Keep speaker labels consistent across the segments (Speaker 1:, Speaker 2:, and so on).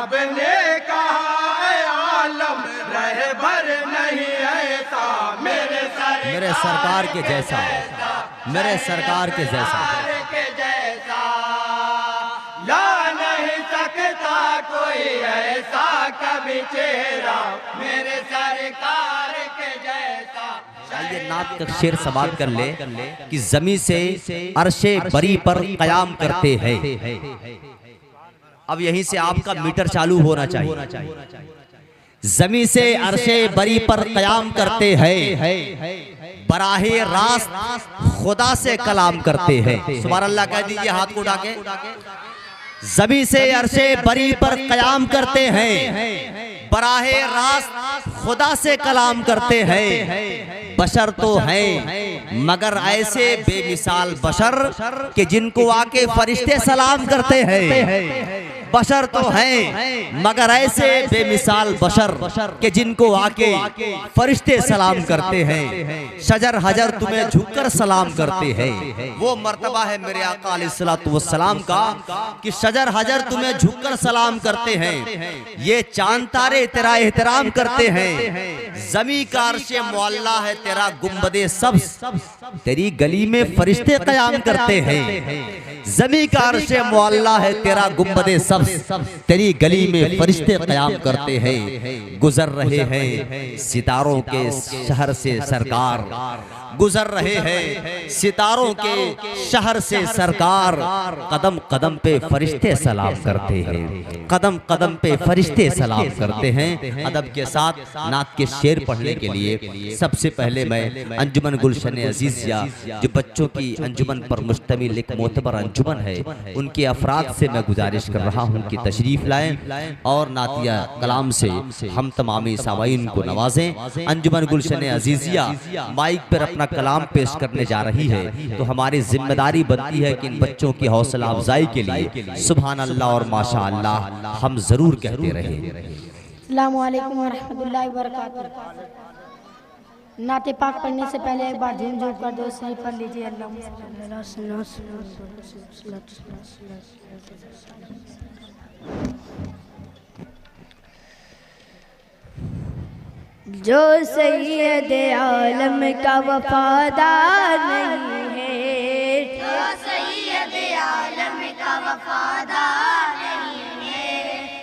Speaker 1: रब ने कहा आलम रहबर नहीं ऐसा मेरे
Speaker 2: सरकार के जैसा, मेरे सरकार के जैसा
Speaker 1: ला नहीं सकता कोई ऐसा कभी चेहरा मेरे सरकार के जैसा।
Speaker 2: ये नात का शेर समाप्त कर ले कि ज़मीं से अर्शे बरी पर कयाम करते हैं। अब यहीं से आपका मीटर चालू होना चाहिए। ज़मीं से अर्शे बरी पर कयाम करते हैं, बराहे रास्त खुदा से कलाम करते हैं। सुभान अल्लाह कह दीजिए हाथ को उठा के। ज़मीं से अर्शे बरी पर कयाम करते हैं, बराहे रास्त खुदा से कलाम करते हैं। बशर तो हैं मगर ऐसे बेमिसाल बशर कि जिनको आके फरिश्ते सलाम करते हैं। बशर तो हैं मगर ऐसे बेमिसाल बशर कि जिनको आके फरिश्ते सलाम करते हैं। शजर हजर तुम्हें झुककर सलाम करते हैं। वो मर्तबा है मेरे आका अलैहिस्सलातु वस्सलाम का कि शजर हजर तुम्हें झुककर सलाम करते हैं। ये चांद तारे तेरा एहतराम करते हैं। ज़मीं का अर्शे मुअल्ला है तेरा गुंबदे सब्ज़, तेरी गली में फरिश्ते कयाम करते हैं। ज़मीं का अर्शे मुअल्ला है तेरा गुंबदे सब्ज़, तेरी गली में फरिश्ते कयाम करते हैं। गुजर रहे हैं सितारों के शहर से सरकार, गुजर रहे हैं सितारों के शहर से सरकार। कदम कदम पे फरिश्ते सलाम करते हैं, कदम कदम पे फरिश्ते सलाम करते हैं। अदब के साथ नात के शेर पढ़ने के लिए सबसे पहले मैं अंजुमन गुलशन अजीजिया जो बच्चों की अंजुमन पर मुश्तमिल एक मोतबर अंजुमन है, उनके अफराद से मैं गुजारिश कर रहा हूँ कि तशरीफ लाएं और नातिया कलाम से हम तमामी सावाइन को नवाजें। अंजुमन गुलशन अजीजिया माइक पर अपना कलाम पेश करने जा रही है, तो हमारी जिम्मेदारी बनती है कि इन बच्चों की हौसला अफजाई के लिए सुभान अल्लाह और माशा अल्लाह हम जरूर कहते रहे।
Speaker 3: अस्सलामु अलैकुम व रहमतुल्लाहि व बरकातुहू। नाते पाक पढ़ने से पहले एक बार झूम झूम कर दो सही पढ़ लीजिए। जो सैयद आलम का वफादार नहीं है,
Speaker 4: जो सैयद आलम का वफादार नहीं है,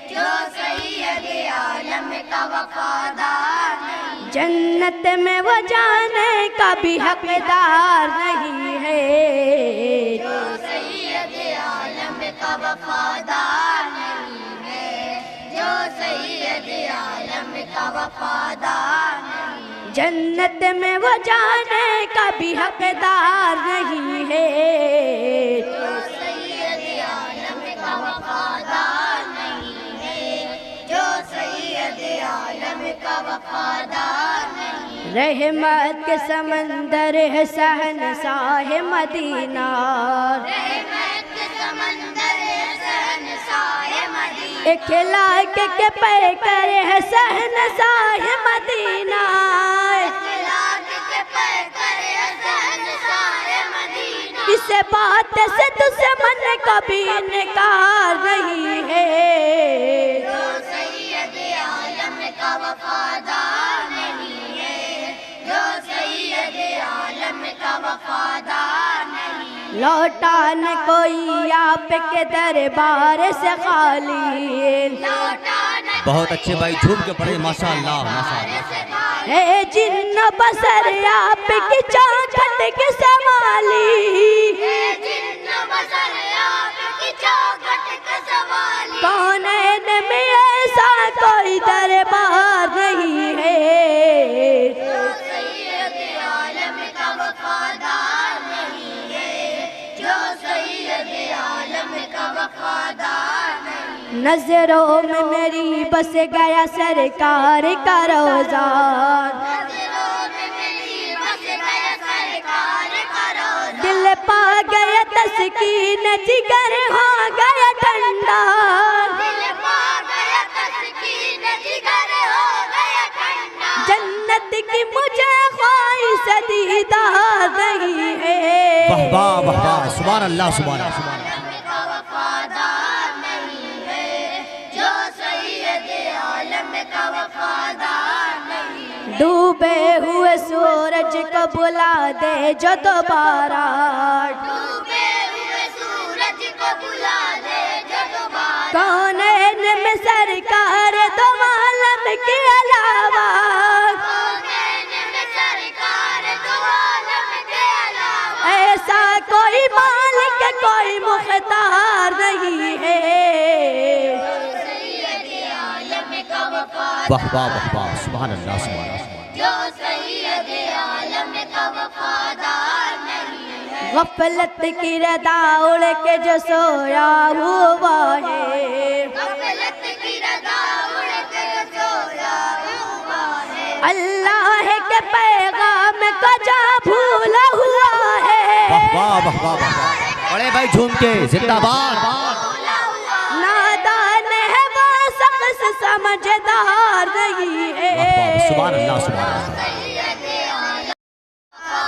Speaker 4: जो सैयद आलम का वफादार नहीं,
Speaker 3: जन्नत में वो जाने का भी हकदार नहीं है।
Speaker 4: जो सैयद आलम का वफादार नहीं है, जो सैयद आलम का वफादार नहीं,
Speaker 3: जन्नत में वो जाने का भी हकदार नहीं है।
Speaker 4: जो सैयद आलम का वफादार नहीं है, जो सैयद आलम का वफादार नहीं,
Speaker 3: रहमत के समंदर है शहंशाह मदीना,
Speaker 4: रहमत के समंदर है शहंशाह मदीना,
Speaker 3: इखला के पैकर है शहंशाह मदीना,
Speaker 4: इखलाक के पैकर है शहंशाह मदीना,
Speaker 3: इस बात से दुश्मन कभी इनकार नहीं है।
Speaker 4: जो सैयद आलम का वफादार नहीं है, जो सैयद आलम का वफादार नहीं,
Speaker 3: लौटान कोई आपके दरबार से खाली,
Speaker 4: लौटाना
Speaker 2: बहुत अच्छे भाई झूम के पढ़े माशा अल्लाह माशा अल्लाह।
Speaker 3: है जिन्न बसर आपकी चौखट के संभाली,
Speaker 4: जिन्न बसर आपकी चौखट के सवाली,
Speaker 3: कौन में ऐसा कोई दरबार नहीं है।
Speaker 4: जो सैयद आलम का वफादार नहीं है, जो सैयद आलम का वफादार नहीं,
Speaker 3: नजरों में मेरी बस गया सरकार का रोज़ा,
Speaker 4: नज़रों में मेरी बस गया सरकार का रोज़ा,
Speaker 3: दिल पा गया तस्कीन जिगर हो गया ठंडा,
Speaker 4: दिल पा गया तस्कीन जिगर हो गया ठंडा,
Speaker 3: जन्नत की मुझे ख्वाहिश दीदार नहीं है।
Speaker 2: वाह वाह वाह वाह सुभान अल्लाह सुभान अल्लाह।
Speaker 4: आलम का वफादार नहीं है, जो
Speaker 3: डूबे हुए सूरज को बुला दे जो दोबारा,
Speaker 4: डूबे हुए सूरज को बुला दे जो दोबारा,
Speaker 3: कौनैन में सरकार दो आलम के अलावा,
Speaker 4: कौनैन में सरकार दो आलम के अलावा,
Speaker 3: ऐसा कोई मालिक कोई मुख्तार नहीं है।
Speaker 4: सैयदे आलम का वफादार,
Speaker 2: वाह वाह वाह वाह, सुभान अल्लाह सुभान अल्लाह।
Speaker 4: जो सैयदे आलम का वफादार नहीं है,
Speaker 3: गफलत की रदा उड़ के जो सोया हुआ है,
Speaker 4: गफलत की रदा उड़ के जो सोया हुआ है,
Speaker 3: अल्लाह के पैगाम को जा भूला हुआ है।
Speaker 2: वाह वाह वाह वाह वाह, बड़े भाई झूम के जिंदाबाद।
Speaker 3: नादान है वो शख्स समझदार नहीं है।
Speaker 2: वाह वाह, सुभान अल्लाह सुभान अल्लाह।
Speaker 4: सैयदे आलम,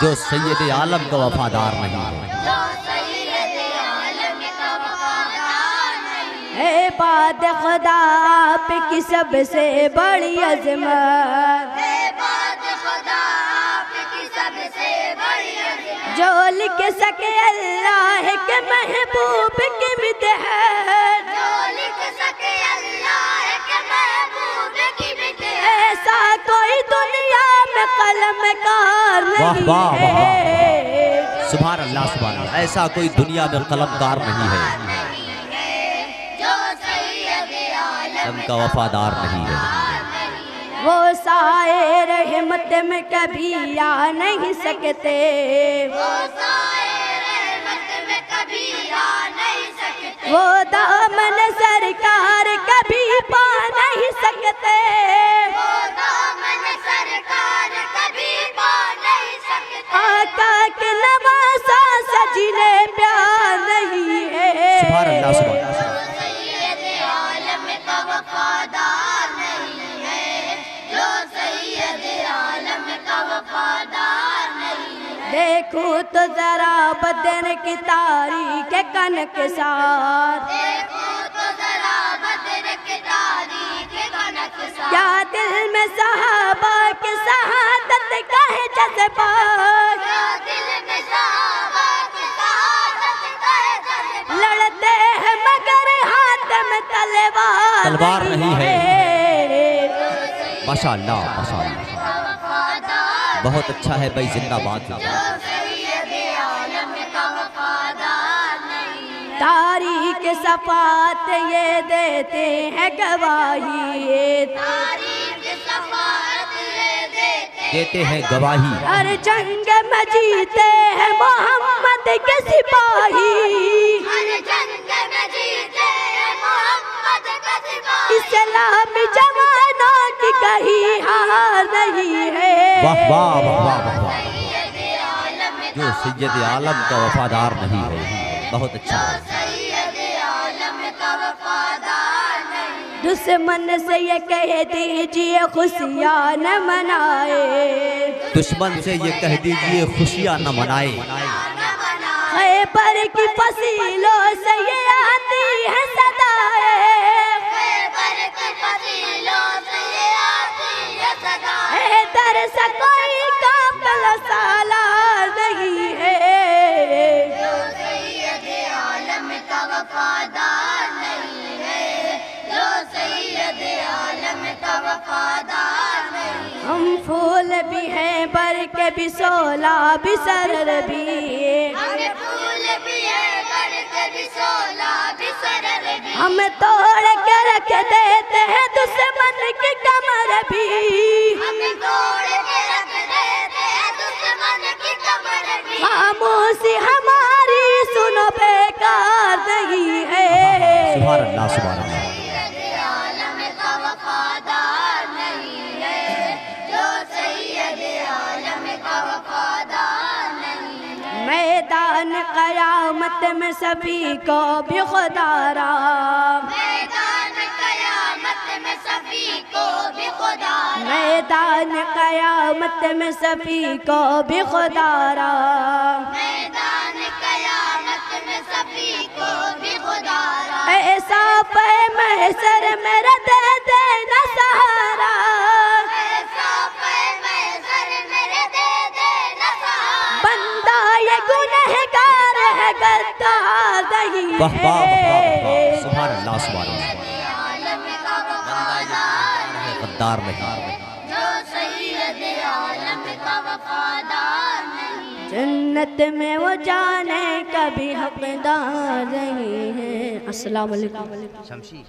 Speaker 2: जो सैयद आलम का वफादार नहीं है,
Speaker 4: जो सैयदे आलम का वफादार नहीं है,
Speaker 3: है बात खुदा आपकी सबसे बड़ी अजमत,
Speaker 4: है बात खुदा आपकी सबसे बड़ी अज़मत,
Speaker 3: जो लिख सके अल्लाह के महबूब की मिदहत,
Speaker 4: जो लिख सके अल्लाह के महबूब की मिदहत,
Speaker 3: ऐसा कोई दुनिया में कलमकार
Speaker 2: वाह
Speaker 3: नहीं
Speaker 2: वाह वाह
Speaker 3: है।
Speaker 2: सुभान अल्लाह सुभान अल्लाह। ऐसा कोई दुनिया में कलमकार नहीं है,
Speaker 4: जो सैयदे आलम
Speaker 2: आलम का वफादार नहीं है।
Speaker 3: वो साए रहमत में कभी आ नहीं सकते,
Speaker 4: वो साए रहमत में कभी आ नहीं सकते,
Speaker 3: वो दामन सरकार कभी पा नहीं सकते,
Speaker 4: वो दामन सरकार कभी पा नहीं सकते,
Speaker 3: आका के नवासा सजने प्यार नहीं है।
Speaker 2: सुभान अल्लाह सुभान अल्लाह।
Speaker 4: सैयदे आलम का वफादार नहीं है, जो सैयदे आलम का वफादार नहीं है,
Speaker 3: देखूं तो जरा बदन की तारीख कन के साथ,
Speaker 4: देखो तो जरा बदर की तारीख कनक सा,
Speaker 3: क्या दिल में सहाबा के शहादत का है जज्बा,
Speaker 4: क्या दिल में सहाबा की शहादत का है जज्बा,
Speaker 3: लड़ते हैं मगर हाथ में तलवार
Speaker 2: नहीं है। माशाअल्लाह माशाअल्लाह,
Speaker 4: वफादार,
Speaker 2: बहुत अच्छा है भाई, जिंदाबाद।
Speaker 4: जो सैयदे आलम का वफादार नहीं है,
Speaker 3: तारीख सफात ये देते हैं गवाही,
Speaker 4: तारीख सफारत ये
Speaker 2: देते हैं गवाही।
Speaker 3: हर जंग में जीते हैं मोहम्मद के सिपाही,
Speaker 4: हर जंग में जीते हैं मोहम्मद का सिपाही,
Speaker 3: इस्लामी जवानों की कहीं हार नहीं है।
Speaker 2: वाह वाह वाह वाह वाह वाह।
Speaker 4: सैयदे आलम
Speaker 2: जो सैयद आलम का वफादार नहीं है, बहुत अच्छा है।
Speaker 4: सैयदे आलम का वफादार नहीं,
Speaker 3: दुश्मन से ये कह दीजिए खुशियाँ न मनाए,
Speaker 2: दुश्मन से ये कह दीजिए खुशियाँ न मनाए,
Speaker 3: खैबर की फसीलों से ये आती है सदाएं,
Speaker 4: खैबर की फजीलों से ये आती है सदा,
Speaker 3: हैदर से कोई काफिला सालार नहीं है।
Speaker 4: जो सैयदे आलम का वफादार नहीं है, जो सैयदे आलम का वफादार नहीं है,
Speaker 3: हम फूल भी हैं बर के भी सोला भी सरर भी,
Speaker 4: हमें फूल भी है बरके भी सोला भी सरर भी,
Speaker 3: हम तोड़ के रख देते हैं दुश्मन की कमर भी,
Speaker 4: हमें तोड़ के रख देते हैं दुश्मन की कमर भी,
Speaker 3: खामोशी हमारी सुनो बेकार नहीं है।
Speaker 2: सुभान अल्लाह सुभान अल्लाह।
Speaker 4: सैयदे आलम का वफादार नहीं है, जो सैयदे आलम का वफादार नहीं है,
Speaker 3: मैदान कयामत में सभी को भी खुदारा,
Speaker 4: मैदान कयामत में सभी को भी खुदा,
Speaker 3: मैदान कयामत में सभी को भी खुदारा,
Speaker 4: मैदान कयामत में सभी को भी खुदा,
Speaker 3: ऐसा पे महशर मेरा दे देना सहारा,
Speaker 4: ऐसा पे
Speaker 3: गद्दार नहीं
Speaker 2: वाह वाह वाह वाह,
Speaker 3: है।
Speaker 2: सुभान अल्लाह सुभान अल्लाह।
Speaker 4: आलम का वफादार नहीं,
Speaker 2: गद्दार नहीं,
Speaker 4: जो सैयद आलम का वफादार नहीं।
Speaker 3: जन्नत में वो जाने कभी हकदार नहीं है। अस्सलाम वालेकुम।
Speaker 2: शमशी